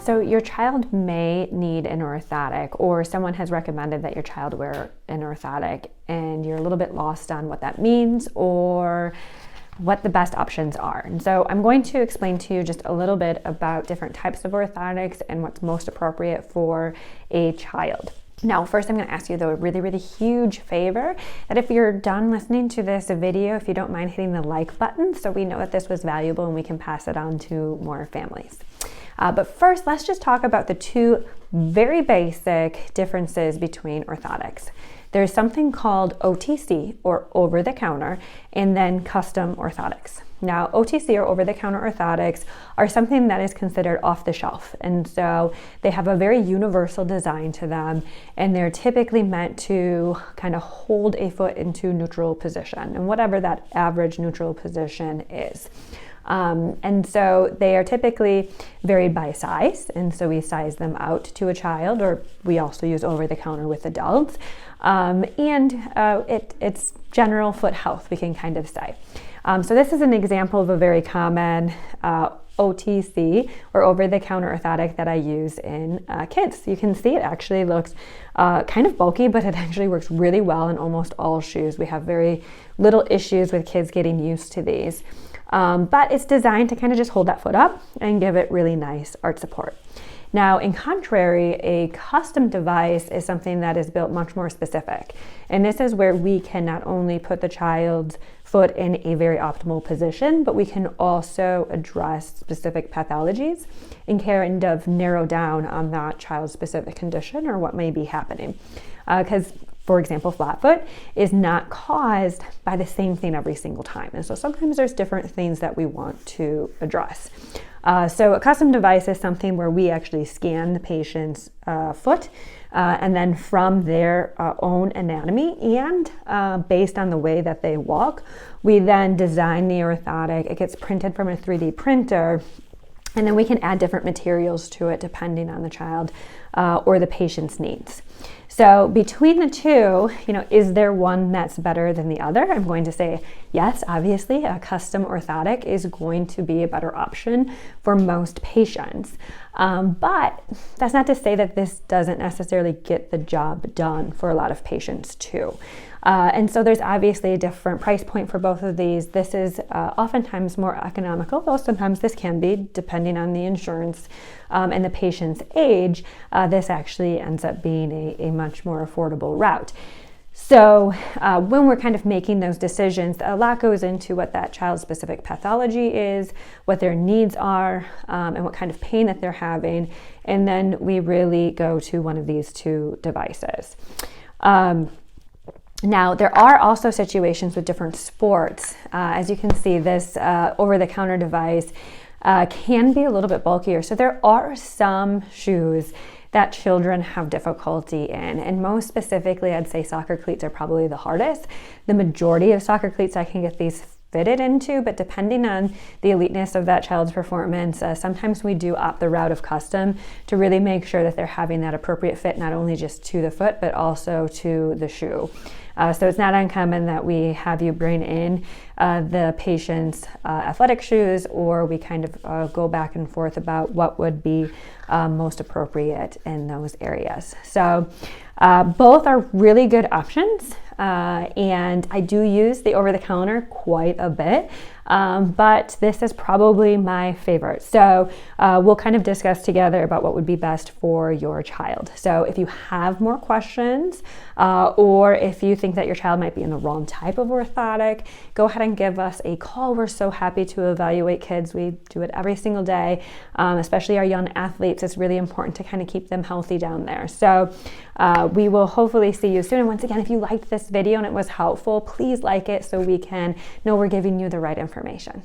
So your child may need an orthotic, or someone has recommended that your child wear an orthotic, and you're a little bit lost on what that means or what the best options are. And so I'm going to explain to you just a little bit about different types of orthotics and what's most appropriate for a child. Now, first I'm going to ask you, though, a really, really huge favor, that if you're done listening to this video, if you don't mind hitting the like button so we know that this was valuable and we can pass it on to more families. But first, let's just talk about the two very basic differences between orthotics. There's something called OTC, or over-the-counter, and then custom orthotics. Now, OTC, or over-the-counter orthotics, are something that is considered off the shelf. And so they have a very universal design to them, and they're typically meant to kind of hold a foot into neutral position, and whatever that average neutral position is. And so they are typically varied by size, and so we size them out to a child, or we also use over-the-counter with adults. It's general foot health, we can kind of say. So this is an example of a very common OTC, or over-the-counter orthotic, that I use in kids. You can see it actually looks kind of bulky, but it actually works really well in almost all shoes. We have very little issues with kids getting used to these. But it's designed to kind of just hold that foot up and give it really nice arch support. Now, in contrary, a custom device is something that is built much more specific. And this is where we can not only put the child's foot in a very optimal position, but we can also address specific pathologies and kind of narrow down on that child's specific condition or what may be happening. Because for example, flat foot is not caused by the same thing every single time. And so sometimes there's different things that we want to address. So a custom device is something where we actually scan the patient's foot, and then from their own anatomy and based on the way that they walk, we then design the orthotic. It gets printed from a 3D printer, and then we can add different materials to it depending on the child or the patient's needs. So between the two, is there one that's better than the other? I'm going to say yes, obviously, a custom orthotic is going to be a better option for most patients. But that's not to say that this doesn't necessarily get the job done for a lot of patients too. And so there's obviously a different price point for both of these. This is oftentimes more economical, though sometimes this can be, depending on the insurance and the patient's age. This actually ends up being a much more affordable route. So when we're kind of making those decisions, a lot goes into what that child's specific pathology is, what their needs are, and what kind of pain that they're having. And then we really go to one of these two devices. Now, there are also situations with different sports. As you can see, this over-the-counter device can be a little bit bulkier. So there are some shoes that children have difficulty in, and most specifically, I'd say soccer cleats are probably the hardest. The majority of soccer cleats I can get these fitted into, but depending on the eliteness of that child's performance, sometimes we do opt the route of custom to really make sure that they're having that appropriate fit, not only just to the foot, but also to the shoe. So it's not uncommon that we have you bring in the patient's athletic shoes, or we kind of go back and forth about what would be most appropriate in those areas. So both are really good options, and I do use the over-the-counter quite a bit, but this is probably my favorite. So we'll kind of discuss together about what would be best for your child. So if you have more questions, or if you think that your child might be in the wrong type of orthotic, go ahead and give us a call. We're so happy to evaluate kids. We do it every single day, especially our young athletes. It's really important to kind of keep them healthy down there. So we will hopefully see you soon. And once again, if you liked this video and it was helpful, please like it so we can know we're giving you the right information.